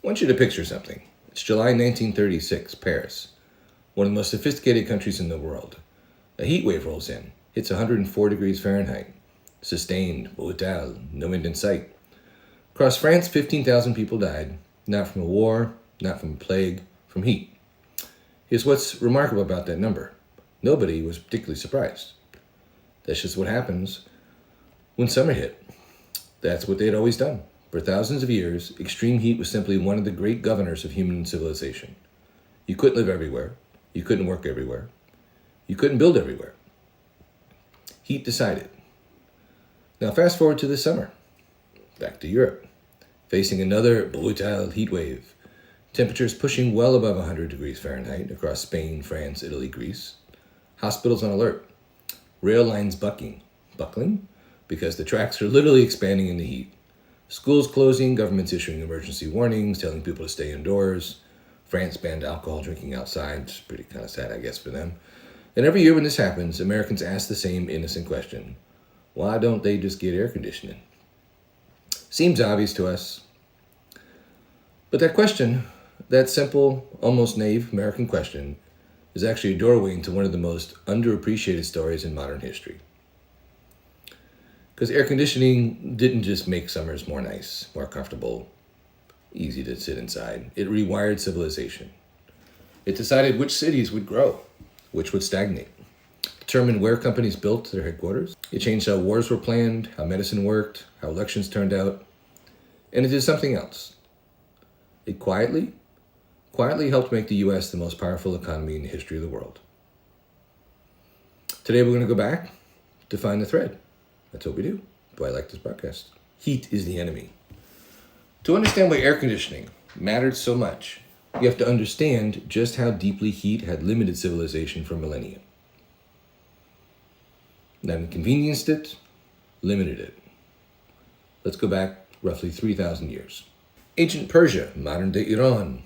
I want you to picture something. It's July 1936, Paris, one of the most sophisticated countries in the world. A heat wave rolls in, hits 104 degrees Fahrenheit. Sustained, brutal, no end in sight. Across France, 15,000 people died, not from a war, not from a plague, from heat. Here's what's remarkable about that number. Nobody was particularly surprised. That's just what happens when summer hit. That's what they'd always done. For thousands of years, extreme heat was simply one of the great governors of human civilization. You couldn't live everywhere. You couldn't work everywhere. You couldn't build everywhere. Heat decided. Now fast forward to this summer. Back to Europe. Facing another brutal heat wave. Temperatures pushing well above 100 degrees Fahrenheit across Spain, France, Italy, Greece. Hospitals on alert. Rail lines buckling, because the tracks are literally expanding in the heat. Schools closing, governments issuing emergency warnings, telling people to stay indoors. France banned alcohol drinking outside. It's pretty kind of sad, I guess, for them. And every year when this happens, Americans ask the same innocent question. Why don't they just get air conditioning? Seems obvious to us. But that question, that simple, almost naive American question, is actually a doorway into one of the most underappreciated stories in modern history. Because air conditioning didn't just make summers more nice, more comfortable, easy to sit inside. It rewired civilization. It decided which cities would grow, which would stagnate. Determined where companies built their headquarters. It changed how wars were planned, how medicine worked, how elections turned out. And it did something else. It quietly helped make the U.S. the most powerful economy in the history of the world. Today we're going to go back to find the thread. That's what we do. Why I like this podcast. Heat is the enemy. To understand why air conditioning mattered so much, you have to understand just how deeply heat had limited civilization for millennia. Not inconvenienced it, limited it. Let's go back roughly 3,000 years. Ancient Persia, modern-day Iran.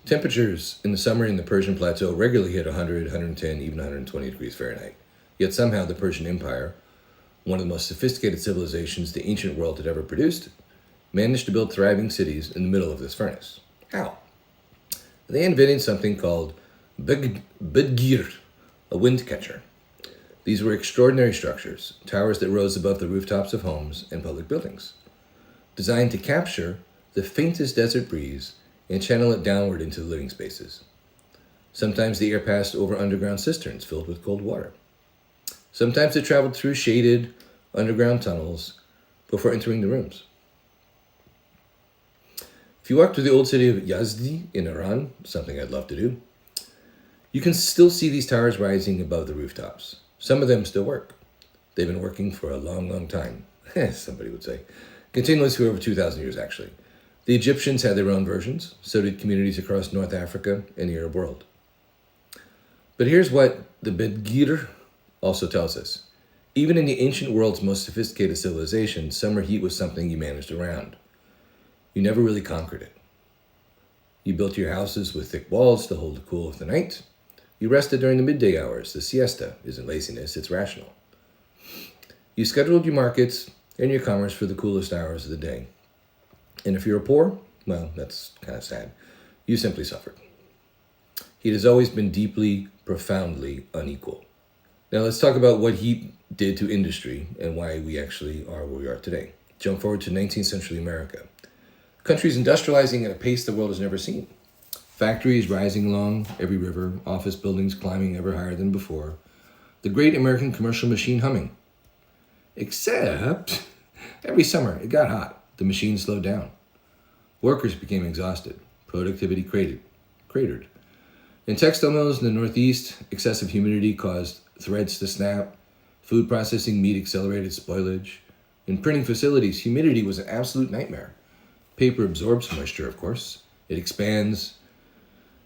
Temperatures in the summer in the Persian plateau regularly hit 100, 110, even 120 degrees Fahrenheit. Yet somehow the Persian Empire, one of the most sophisticated civilizations the ancient world had ever produced, managed to build thriving cities in the middle of this furnace. How? They invented something called bedgir, a windcatcher. These were extraordinary structures, towers that rose above the rooftops of homes and public buildings, designed to capture the faintest desert breeze and channel it downward into the living spaces. Sometimes the air passed over underground cisterns filled with cold water. Sometimes it traveled through shaded underground tunnels before entering the rooms. If you walk through the old city of Yazdi in Iran, something I'd love to do, you can still see these towers rising above the rooftops. Some of them still work. They've been working for a long, long time, somebody would say. Continuously for over 2,000 years, actually. The Egyptians had their own versions, so did communities across North Africa and the Arab world. But here's what the Bedgir also tells us. Even in the ancient world's most sophisticated civilization, summer heat was something you managed around. You never really conquered it. You built your houses with thick walls to hold the cool of the night. You rested during the midday hours. The siesta isn't laziness, it's rational. You scheduled your markets and your commerce for the coolest hours of the day. And if you're poor, well, that's kind of sad. You simply suffered. Heat has always been deeply, profoundly unequal. Now let's talk about what heat did to industry and why we actually are where we are today. Jump forward to 19th century America. Countries industrializing at a pace the world has never seen. Factories rising along every river, office buildings climbing ever higher than before. The great American commercial machine humming. Except, every summer it got hot. The machine slowed down. Workers became exhausted. Productivity cratered. In textile mills in the Northeast, excessive humidity caused threads to snap. Food processing meat accelerated spoilage. In printing facilities, humidity was an absolute nightmare. Paper absorbs moisture, of course. It expands.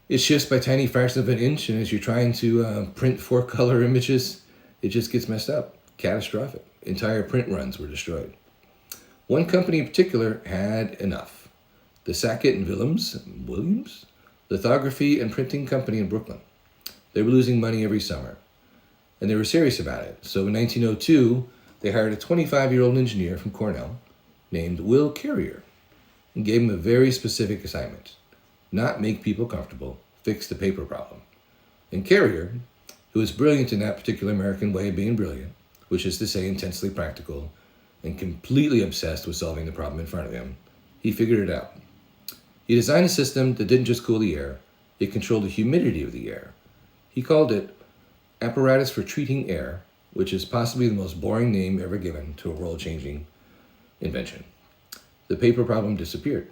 It shifts by tiny fractions of an inch, and as you're trying to print 4-color images, it just gets messed up. Catastrophic. Entire print runs were destroyed. One company in particular had enough. The Sackett and Williams Lithography and Printing Company in Brooklyn. They were losing money every summer, and they were serious about it. So in 1902, they hired a 25-year-old engineer from Cornell named Will Carrier. and gave him a very specific assignment: not make people comfortable, fix the paper problem. And Carrier, who was brilliant in that particular American way of being brilliant, which is to say intensely practical and completely obsessed with solving the problem in front of him, he figured it out. He designed a system that didn't just cool the air, it controlled the humidity of the air. He called it Apparatus for Treating Air, which is possibly the most boring name ever given to a world-changing invention. The paper problem disappeared.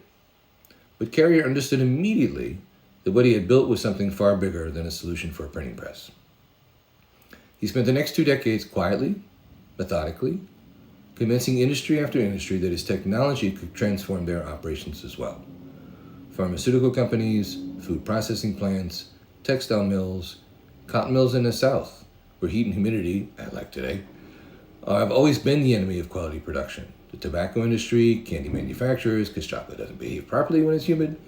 But Carrier understood immediately that what he had built was something far bigger than a solution for a printing press. He spent the next 2 decades quietly, methodically, convincing industry after industry that his technology could transform their operations as well. Pharmaceutical companies, food processing plants, textile mills, cotton mills in the South, where heat and humidity, like today, have always been the enemy of quality production. The tobacco industry, candy manufacturers, because chocolate doesn't behave properly when it's humid.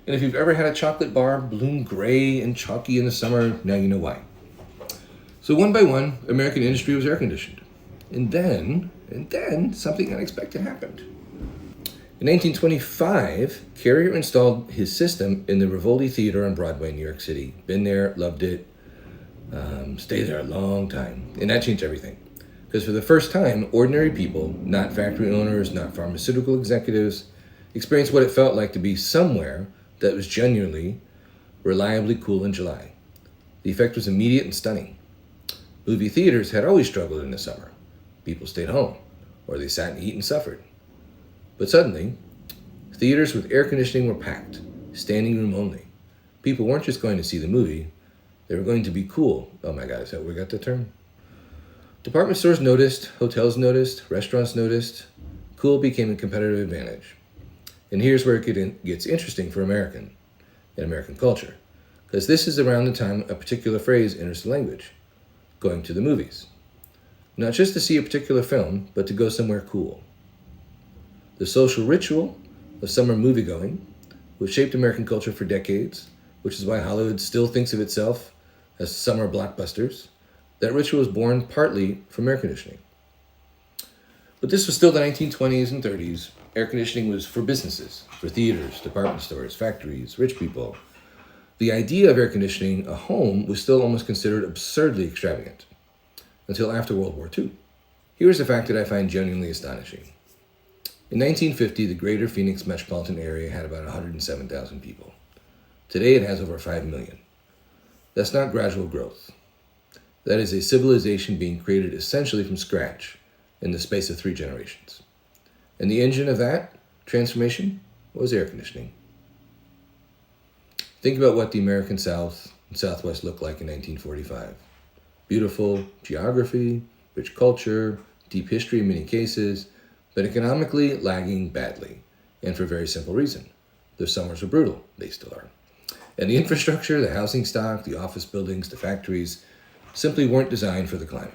And if you've ever had a chocolate bar bloom gray and chalky in the summer, now you know why. So one by one, American industry was air conditioned. And then something unexpected happened. In 1925, Carrier installed his system in the Rivoli Theater on Broadway, New York City. Been there, loved it, stayed there a long time. And that changed everything. Because for the first time, ordinary people, not factory owners, not pharmaceutical executives, experienced what it felt like to be somewhere that was genuinely, reliably cool in July. The effect was immediate and stunning. Movie theaters had always struggled in the summer. People stayed home, or they sat in the heat and suffered. But suddenly, theaters with air conditioning were packed, standing room only. People weren't just going to see the movie, they were going to be cool. Oh my God, is that where we got the term? Department stores noticed, hotels noticed, restaurants noticed. Cool became a competitive advantage. And here's where it gets interesting for American culture. Because this is around the time a particular phrase enters the language: going to the movies. Not just to see a particular film, but to go somewhere cool. The social ritual of summer moviegoing, which shaped American culture for decades, which is why Hollywood still thinks of itself as summer blockbusters, that ritual was born partly from air conditioning. But this was still the 1920s and 30s. Air conditioning was for businesses, for theaters, department stores, factories, rich people. The idea of air conditioning a home was still almost considered absurdly extravagant, until after World War II. Here's a fact that I find genuinely astonishing. In 1950, the greater Phoenix metropolitan area had about 107,000 people. Today it has over 5 million. That's not gradual growth. That is a civilization being created essentially from scratch in the space of 3 generations. And the engine of that transformation was air conditioning. Think about what the American South and Southwest looked like in 1945. Beautiful geography, rich culture, deep history in many cases, but economically lagging badly, and for a very simple reason. The summers were brutal. They still are. And the infrastructure, the housing stock, the office buildings, the factories, simply weren't designed for the climate.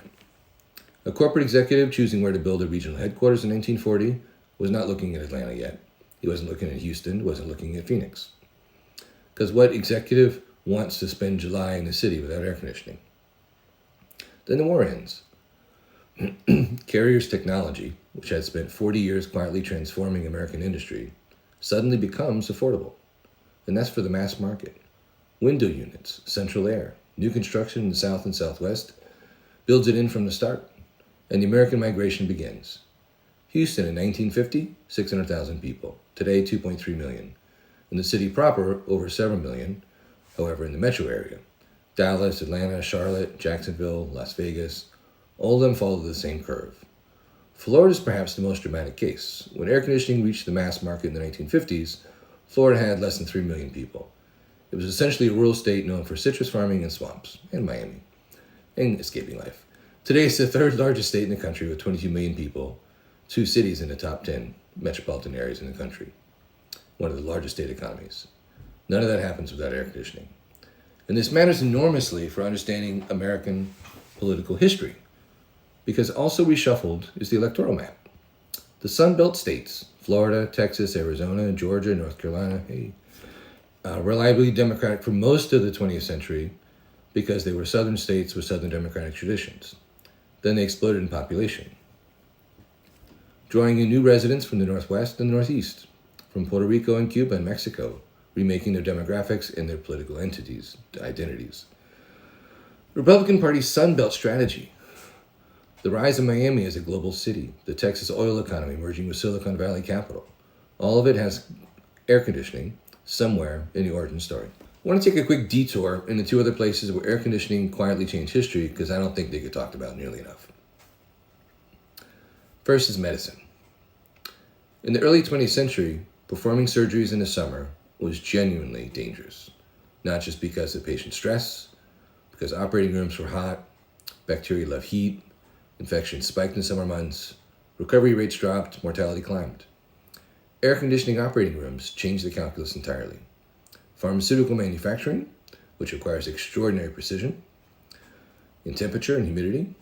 A corporate executive choosing where to build a regional headquarters in 1940 was not looking at Atlanta yet. He wasn't looking at Houston, wasn't looking at Phoenix. Because what executive wants to spend July in the city without air conditioning? Then the war ends. Carrier's technology, which had spent 40 years quietly transforming American industry, suddenly becomes affordable. And that's for the mass market. Window units, central air, new construction in the South and Southwest builds it in from the start, and the American migration begins. Houston in 1950, 600,000 people. Today, 2.3 million. In the city proper, over 7 million, however, in the metro area. Dallas, Atlanta, Charlotte, Jacksonville, Las Vegas, all of them follow the same curve. Florida is perhaps the most dramatic case. When air conditioning reached the mass market in the 1950s, Florida had less than 3 million people. It was essentially a rural state known for citrus farming and swamps, and Miami, and escaping life. Today, it's the 3rd largest state in the country with 22 million people, 2 cities in the top 10 metropolitan areas in the country, one of the largest state economies. None of that happens without air conditioning. And this matters enormously for understanding American political history, because also reshuffled is the electoral map. The Sun Belt states, Florida, Texas, Arizona, Georgia, North Carolina, reliably Democratic for most of the 20th century because they were southern states with southern Democratic traditions. Then they exploded in population, drawing in new residents from the Northwest and the Northeast, from Puerto Rico and Cuba and Mexico, remaking their demographics and their political identities. The Republican Party's Sunbelt strategy, the rise of Miami as a global city, the Texas oil economy merging with Silicon Valley capital. All of it has air conditioning somewhere in the origin story. I want to take a quick detour into two other places where air conditioning quietly changed history because I don't think they get talked about nearly enough. First is medicine. In the early 20th century, performing surgeries in the summer was genuinely dangerous, not just because of patient stress, because operating rooms were hot, bacteria love heat, infections spiked in summer months, recovery rates dropped, mortality climbed. Air conditioning operating rooms changed the calculus entirely. Pharmaceutical manufacturing, which requires extraordinary precision in temperature and humidity,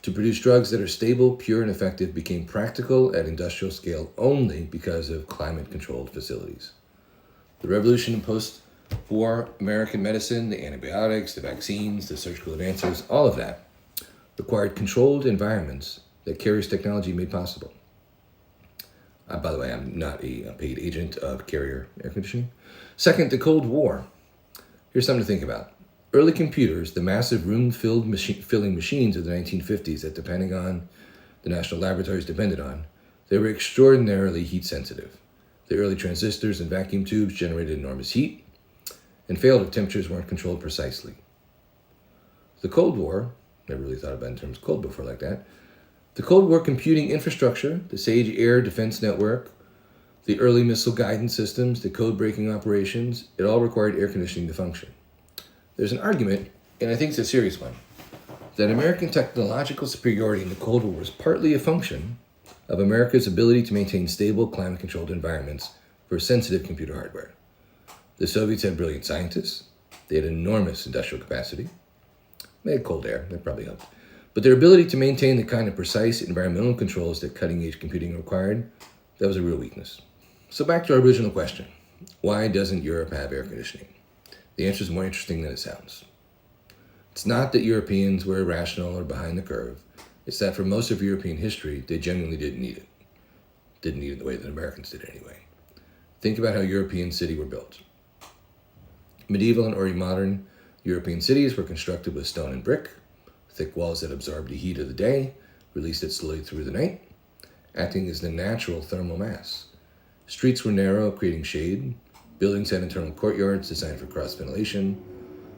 to produce drugs that are stable, pure, and effective became practical at industrial scale only because of climate-controlled facilities. The revolution in post-war American medicine, the antibiotics, the vaccines, the surgical advances, all of that required controlled environments that Carrier's technology made possible. By the way, I'm not a paid agent of Carrier air conditioning. Second, the Cold War. Here's something to think about. Early computers, the massive room-filling machines of the 1950s that the Pentagon, the national laboratories depended on, they were extraordinarily heat-sensitive. The early transistors and vacuum tubes generated enormous heat and failed if temperatures weren't controlled precisely. The Cold War, never really thought about it in terms of cold before like that, the Cold War computing infrastructure, the SAGE air defense network, the early missile guidance systems, the code-breaking operations, it all required air conditioning to function. There's an argument, and I think it's a serious one, that American technological superiority in the Cold War was partly a function of America's ability to maintain stable, climate-controlled environments for sensitive computer hardware. The Soviets had brilliant scientists. They had enormous industrial capacity. They had cold air. That probably helped. But their ability to maintain the kind of precise environmental controls that cutting-edge computing required, that was a real weakness. So back to our original question. Why doesn't Europe have air conditioning? The answer is more interesting than it sounds. It's not that Europeans were irrational or behind the curve. It's that for most of European history, they genuinely didn't need it. Didn't need it the way that Americans did anyway. Think about how European cities were built. Medieval and early modern European cities were constructed with stone and brick, thick walls that absorbed the heat of the day, released it slowly through the night, acting as the natural thermal mass. Streets were narrow, creating shade. Buildings had internal courtyards designed for cross-ventilation.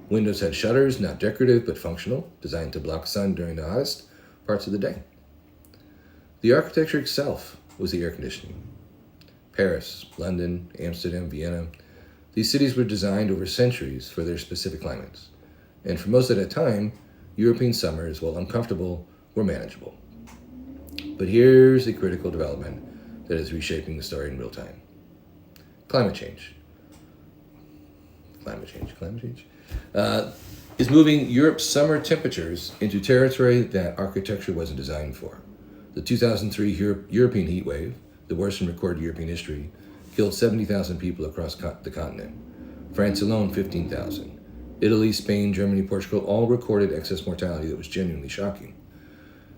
Windows had shutters, not decorative but functional, designed to block sun during the hottest parts of the day. The architecture itself was the air conditioning. Paris, London, Amsterdam, Vienna, these cities were designed over centuries for their specific climates. And for most of that time, European summers, while uncomfortable, were manageable. But here's a critical development that is reshaping the story in real time. Climate change is moving Europe's summer temperatures into territory that architecture wasn't designed for. The 2003 European heat wave, the worst in recorded European history, killed 70,000 people across the continent. France alone, 15,000. Italy, Spain, Germany, Portugal all recorded excess mortality that was genuinely shocking.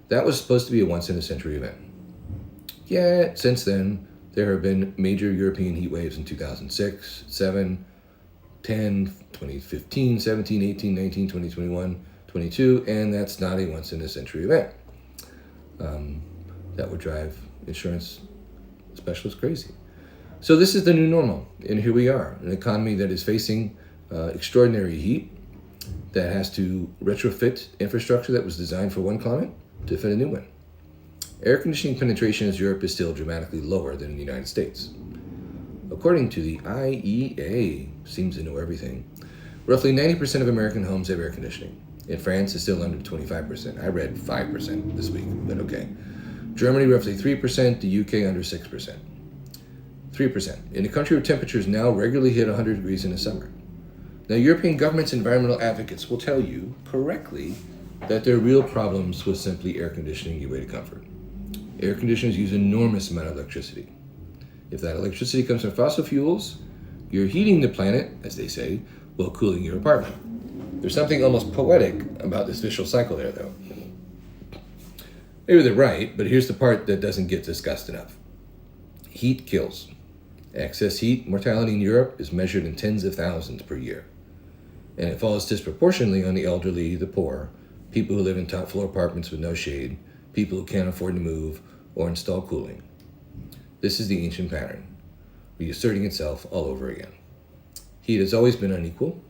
That was supposed to be a once-in-a-century event. Yet, since then, there have been major European heat waves in 2006, 7, 10, 2015, 17, 18, 19, 2021, 22, and that's not a once-in-a-century event. That would drive insurance specialists crazy. So this is the new normal, and here we are, an economy that is facing extraordinary heat, that has to retrofit infrastructure that was designed for one climate to fit a new one. Air conditioning penetration in Europe is still dramatically lower than in the United States. According to the IEA, seems to know everything, roughly 90% of American homes have air conditioning. In France, it's still under 25%. I read 5% this week, but okay. Germany, roughly 3%, the UK, under 6%. 3%. In a country where temperatures now regularly hit 100 degrees in the summer. Now, European governments and environmental advocates will tell you, correctly, that their real problems with simply air conditioning give way to comfort. Air conditioners use an enormous amount of electricity. If that electricity comes from fossil fuels, you're heating the planet, as they say, while cooling your apartment. There's something almost poetic about this vicious cycle there, though. Maybe they're right, but here's the part that doesn't get discussed enough. Heat kills. Excess heat mortality in Europe is measured in tens of thousands per year, and it falls disproportionately on the elderly, the poor, people who live in top floor apartments with no shade, people who can't afford to move or install cooling. This is the ancient pattern, reasserting itself all over again. Heat has always been unequal,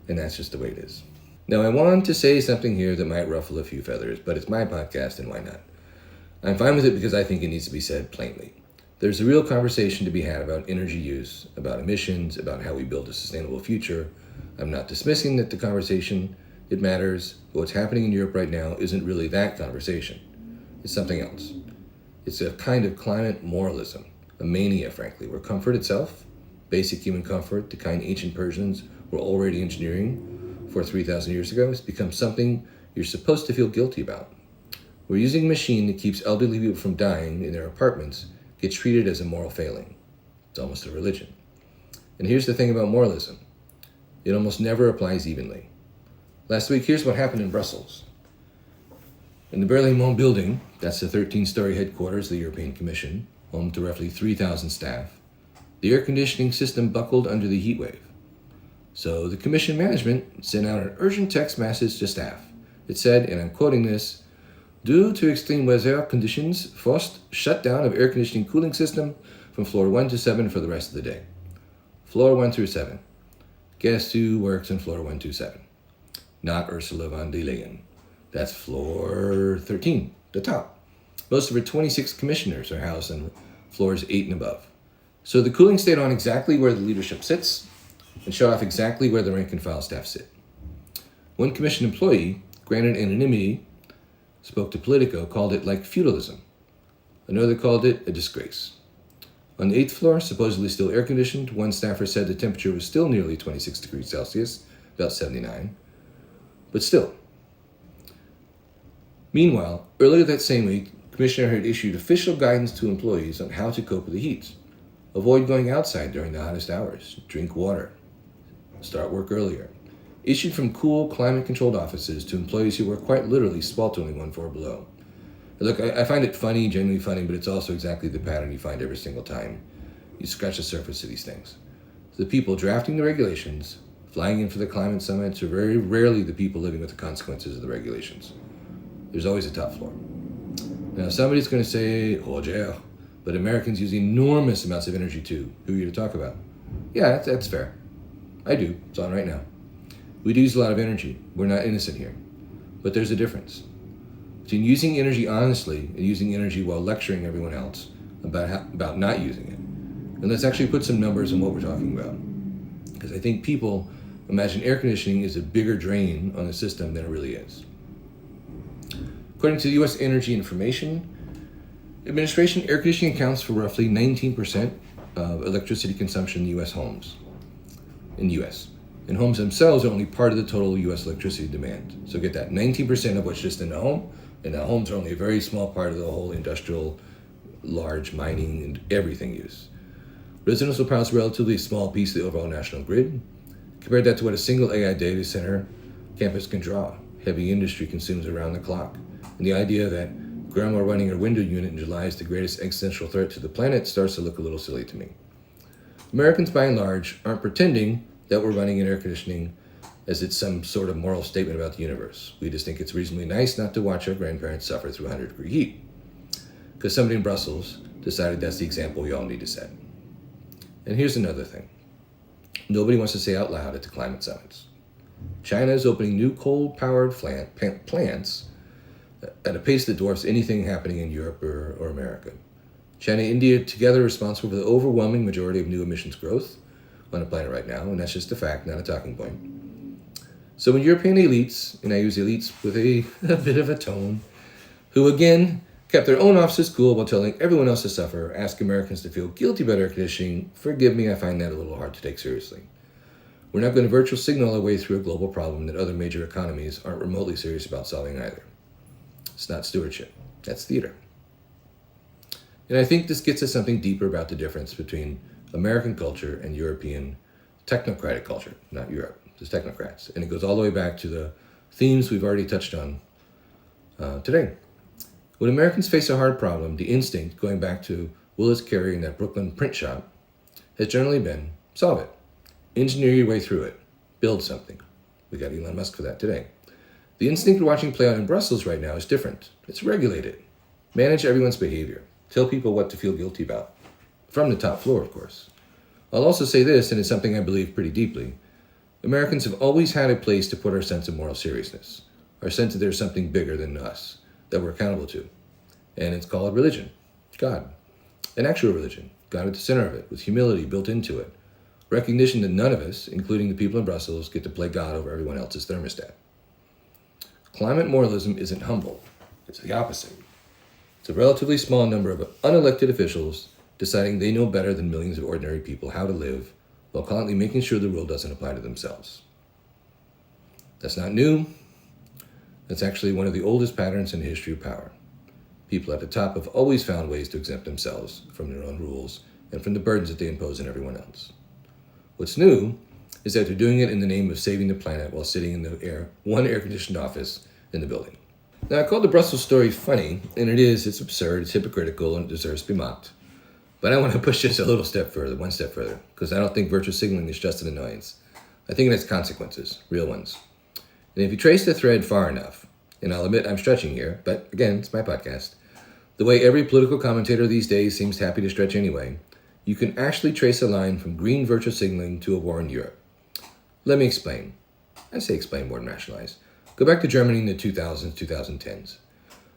and that's just the way it is. Now, I want to say something here that might ruffle a few feathers, but it's my podcast, and why not? I'm fine with it because I think it needs to be said plainly. There's a real conversation to be had about energy use, about emissions, about how we build a sustainable future. I'm not dismissing that the conversation, it matters, but what's happening in Europe right now isn't really that conversation. It's something else. It's a kind of climate moralism, a mania, frankly, where comfort itself, basic human comfort, the kind ancient Persians were already engineering 3,000 years ago, has become something you're supposed to feel guilty about. We're using a machine that keeps elderly people from dying in their apartments, gets treated as a moral failing. It's almost a religion. And here's the thing about moralism. It almost never applies evenly. Last week, here's what happened in Brussels. In the Berlaymont building, that's the 13-story headquarters of the European Commission, home to roughly 3,000 staff, the air conditioning system buckled under the heat wave. So the commission management sent out an urgent text message to staff. It said, and I'm quoting this, "Due to extreme weather conditions, forced shutdown of air conditioning cooling system from floor 1 to 7 for the rest of the day." Floor 1 through 7. Guess who works on floor 1 through 7? Not Ursula von der Leyen. That's floor 13, the top. Most of her 26 commissioners are housed on floors 8 and above. So the cooling stayed on exactly where the leadership sits, and shut off exactly where the rank and file staff sit. One commission employee, granted anonymity, spoke to Politico, called it like feudalism. Another called it a disgrace. On the 8th floor, supposedly still air-conditioned, one staffer said the temperature was still nearly 26 degrees Celsius, about 79, but still. Meanwhile, earlier that same week, the commissioner had issued official guidance to employees on how to cope with the heat. Avoid going outside during the hottest hours. Drink water. Start work earlier. Issued from cool, climate-controlled offices to employees who were quite literally sweltering 1 floor below. Look, I find it funny, genuinely funny, but it's also exactly the pattern you find every single time you scratch the surface of these things. The people drafting the regulations, flying in for the climate summits, are very rarely the people living with the consequences of the regulations. There's always a top floor. Now, somebody's going to say, Roger, but Americans use enormous amounts of energy too. Who are you to talk about? Yeah, that's fair. I do. It's on right now. We do use a lot of energy. We're not innocent here. But there's a difference between using energy honestly and using energy while lecturing everyone else about not using it. And let's actually put some numbers on what we're talking about. Because I think people imagine air conditioning is a bigger drain on the system than it really is. According to the U.S. Energy Information Administration, air conditioning accounts for roughly 19% of electricity consumption in U.S. homes. In the U.S. And homes themselves are only part of the total U.S. electricity demand. So get that, 19% of what's just in the home, and the homes are only a very small part of the whole industrial, large mining, and everything use. Residential power is a relatively small piece of the overall national grid. Compare that to what a single AI data center campus can draw. Heavy industry consumes around the clock. And the idea that grandma running her window unit in July is the greatest existential threat to the planet starts to look a little silly to me. Americans, by and large, aren't pretending that we're running an air conditioning as it's some sort of moral statement about the universe. We just think it's reasonably nice not to watch our grandparents suffer through 100-degree heat. Because somebody in Brussels decided that's the example we all need to set. And here's another thing. Nobody wants to say out loud at the climate summits. China is opening new coal-powered plants at a pace that dwarfs anything happening in Europe or America. China and India together are responsible for the overwhelming majority of new emissions growth on the planet right now, and that's just a fact, not a talking point. So when European elites, and I use elites with a bit of a tone, who again kept their own offices cool while telling everyone else to suffer, ask Americans to feel guilty about air conditioning, forgive me, I find that a little hard to take seriously. We're not going to virtual signal our way through a global problem that other major economies aren't remotely serious about solving either. It's not stewardship. That's theater. And I think this gets at something deeper about the difference between American culture and European technocratic culture, not Europe, just technocrats. And it goes all the way back to the themes we've already touched on today. When Americans face a hard problem, the instinct, going back to Willis carrying that Brooklyn print shop, has generally been solve it. Engineer your way through it. Build something. We got Elon Musk for that today. The instinct we're watching play out in Brussels right now is different. It's regulated. Manage everyone's behavior. Tell people what to feel guilty about. From the top floor, of course. I'll also say this, and it's something I believe pretty deeply. Americans have always had a place to put our sense of moral seriousness. Our sense that there's something bigger than us that we're accountable to. And it's called religion. God. An actual religion. God at the center of it, with humility built into it. Recognition that none of us, including the people in Brussels, get to play God over everyone else's thermostat. Climate moralism isn't humble. It's the opposite. It's a relatively small number of unelected officials deciding they know better than millions of ordinary people how to live while constantly making sure the rule doesn't apply to themselves. That's not new. That's actually one of the oldest patterns in the history of power. People at the top have always found ways to exempt themselves from their own rules and from the burdens that they impose on everyone else. What's new is that they're doing it in the name of saving the planet while sitting in the one air-conditioned office in the building. Now, I called the Brussels story funny, and it's absurd, it's hypocritical, and it deserves to be mocked. But I want to push this one step further, because I don't think virtue signaling is just an annoyance. I think it has consequences, real ones. And if you trace the thread far enough, and I'll admit I'm stretching here, but again, it's my podcast, the way every political commentator these days seems happy to stretch anyway, you can actually trace a line from green virtue signaling to a war in Europe. Let me explain. I say explain more than rationalize. Go back to Germany in the 2000s, 2010s.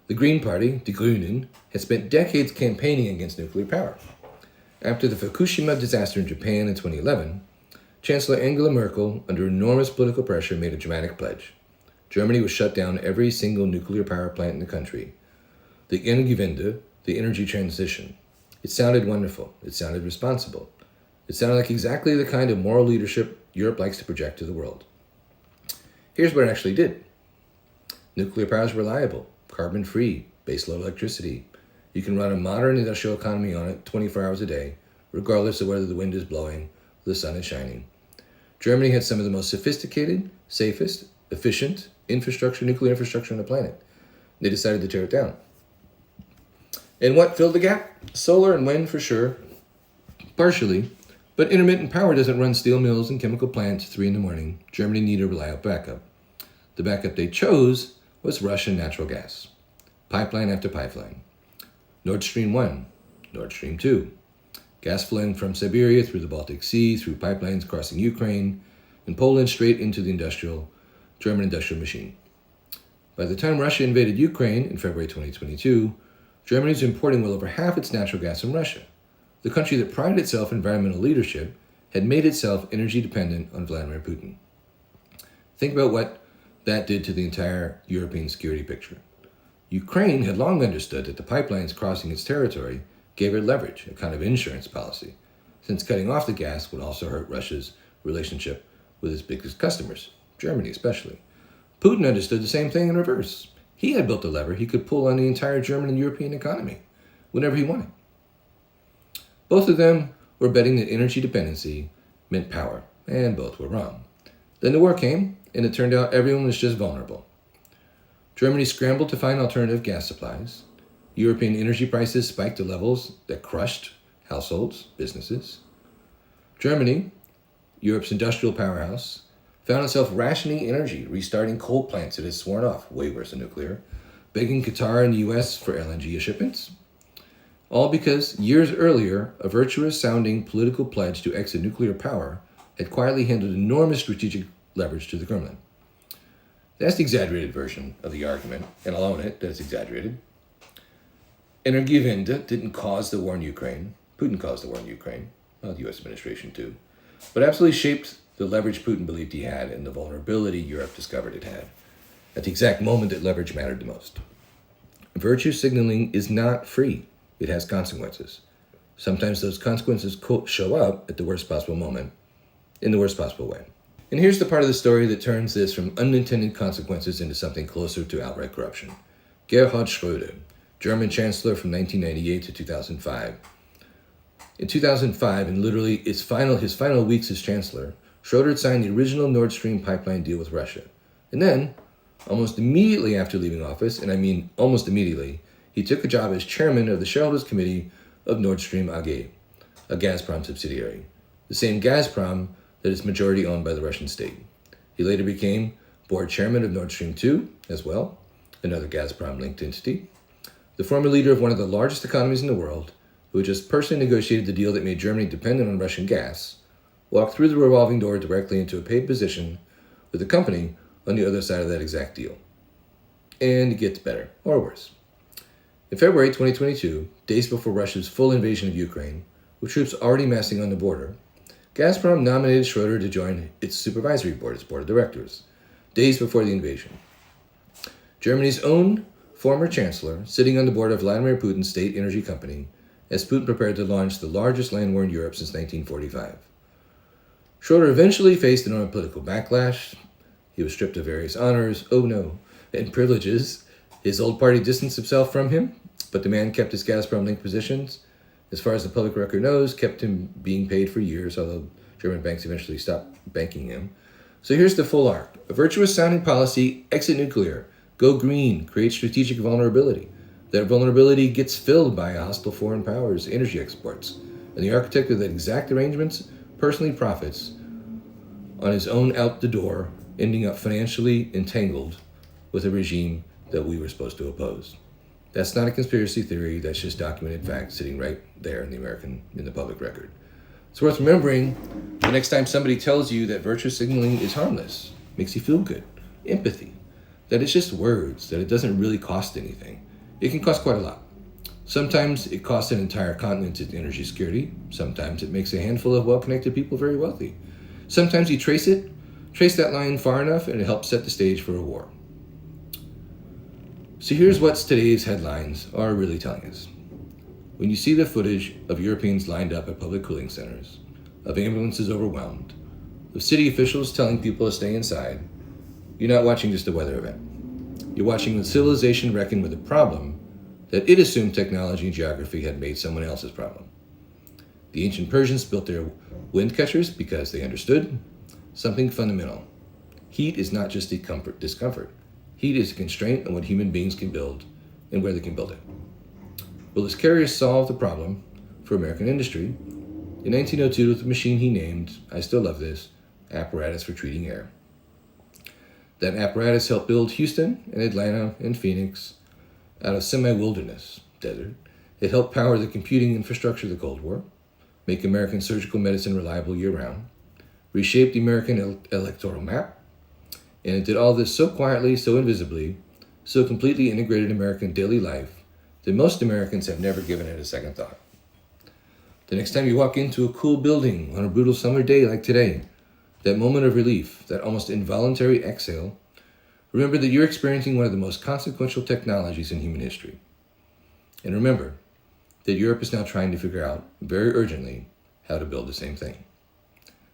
The Green Party, Die Grünen, had spent decades campaigning against nuclear power. After the Fukushima disaster in Japan in 2011, Chancellor Angela Merkel, under enormous political pressure, made a dramatic pledge. Germany would shut down every single nuclear power plant in the country. The Energiewende, the energy transition. It sounded wonderful. It sounded responsible. It sounded like exactly the kind of moral leadership Europe likes to project to the world. Here's what it actually did. Nuclear power is reliable, carbon-free, baseload electricity. You can run a modern industrial economy on it 24 hours a day, regardless of whether the wind is blowing or the sun is shining. Germany had some of the most sophisticated, safest, efficient nuclear infrastructure on the planet. They decided to tear it down. And what filled the gap? Solar and wind for sure, partially, but intermittent power doesn't run steel mills and chemical plants at 3 a.m. Germany needed a reliable backup. The backup they chose was Russian natural gas. Pipeline after pipeline. Nord Stream 1, Nord Stream 2. Gas flowing from Siberia through the Baltic Sea, through pipelines crossing Ukraine, and Poland straight into the German industrial machine. By the time Russia invaded Ukraine in February 2022, Germany was importing well over half its natural gas from Russia. The country that prided itself in environmental leadership had made itself energy dependent on Vladimir Putin. Think about what that did to the entire European security picture. Ukraine had long understood that the pipelines crossing its territory gave it leverage, a kind of insurance policy, since cutting off the gas would also hurt Russia's relationship with its biggest customers, Germany especially. Putin understood the same thing in reverse. He had built a lever he could pull on the entire German and European economy whenever he wanted. Both of them were betting that energy dependency meant power, and both were wrong. Then the war came, and it turned out everyone was just vulnerable. Germany scrambled to find alternative gas supplies. European energy prices spiked to levels that crushed households, businesses. Germany, Europe's industrial powerhouse, found itself rationing energy, restarting coal plants it had sworn off, way worse than nuclear, begging Qatar and the US for LNG shipments. All because years earlier, a virtuous-sounding political pledge to exit nuclear power had quietly handed enormous strategic leverage to the Kremlin. That's the exaggerated version of the argument, and I'll own it that it's exaggerated. Energiewende didn't cause the war in Ukraine. Putin caused the war in Ukraine. Well, the US administration too. But absolutely shaped the leverage Putin believed he had and the vulnerability Europe discovered it had at the exact moment that leverage mattered the most. Virtue signaling is not free. It has consequences. Sometimes those consequences show up at the worst possible moment, in the worst possible way. And here's the part of the story that turns this from unintended consequences into something closer to outright corruption. Gerhard Schröder, German chancellor from 1998 to 2005. In 2005, in literally his final weeks as chancellor, Schröder had signed the original Nord Stream pipeline deal with Russia. And then, almost immediately after leaving office, and I mean almost immediately, he took a job as chairman of the Shareholders Committee of Nord Stream AG, a Gazprom subsidiary, the same Gazprom that is majority owned by the Russian state. He later became board chairman of Nord Stream 2 as well, another Gazprom-linked entity, the former leader of one of the largest economies in the world, who had just personally negotiated the deal that made Germany dependent on Russian gas, walked through the revolving door directly into a paid position with the company on the other side of that exact deal. And it gets better, or worse. In February 2022, days before Russia's full invasion of Ukraine, with troops already massing on the border, Gazprom nominated Schröder to join its supervisory board, its board of directors, days before the invasion. Germany's own former chancellor, sitting on the board of Vladimir Putin's state energy company, as Putin prepared to launch the largest land war in Europe since 1945. Schröder eventually faced an armed political backlash. He was stripped of various honors, and privileges. His old party distanced himself from him, but the man kept his Gazprom-linked positions. As far as the public record knows, kept him being paid for years, although German banks eventually stopped banking him. So here's the full arc. A virtuous sounding policy, exit nuclear, go green, create strategic vulnerability. That vulnerability gets filled by hostile foreign powers' energy exports. And the architect of that exact arrangements personally profits on his own out the door, ending up financially entangled with a regime that we were supposed to oppose. That's not a conspiracy theory, that's just documented fact sitting right there in the public record. It's worth remembering the next time somebody tells you that virtue signaling is harmless, makes you feel good, empathy, that it's just words, that it doesn't really cost anything. It can cost quite a lot. Sometimes it costs an entire continent its energy security. Sometimes it makes a handful of well-connected people very wealthy. Sometimes you trace that line far enough, and it helps set the stage for a war. So here's what today's headlines are really telling us. When you see the footage of Europeans lined up at public cooling centers, of ambulances overwhelmed, of city officials telling people to stay inside, you're not watching just a weather event. You're watching the civilization reckon with a problem that it assumed technology and geography had made someone else's problem. The ancient Persians built their windcatchers because they understood something fundamental. Heat is not just discomfort. Heat is a constraint on what human beings can build and where they can build it. Willis carriers solved the problem for American industry in 1902 with a machine he named, I still love this, apparatus for treating air. That apparatus helped build Houston and Atlanta and Phoenix out of semi-wilderness, desert. It helped power the computing infrastructure of the Cold War, make American surgical medicine reliable year-round, reshape the American electoral map, and it did all this so quietly, so invisibly, so completely integrated American daily life that most Americans have never given it a second thought. The next time you walk into a cool building on a brutal summer day like today, that moment of relief, that almost involuntary exhale, remember that you're experiencing one of the most consequential technologies in human history. And remember that Europe is now trying to figure out, very urgently, how to build the same thing.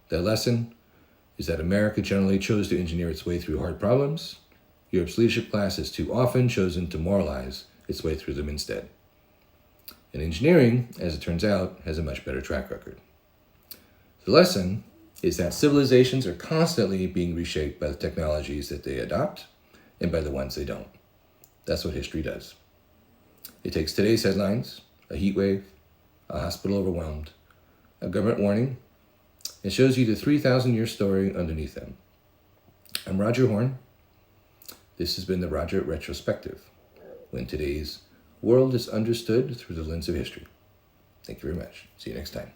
That lesson is that America generally chose to engineer its way through hard problems. Europe's leadership class has too often chosen to moralize its way through them instead. And engineering, as it turns out, has a much better track record. The lesson is that civilizations are constantly being reshaped by the technologies that they adopt and by the ones they don't. That's what history does. It takes today's headlines, a heat wave, a hospital overwhelmed, a government warning, and shows you the 3,000-year story underneath them. I'm Roger Horn. This has been the Roger Retrospective, when today's world is understood through the lens of history. Thank you very much. See you next time.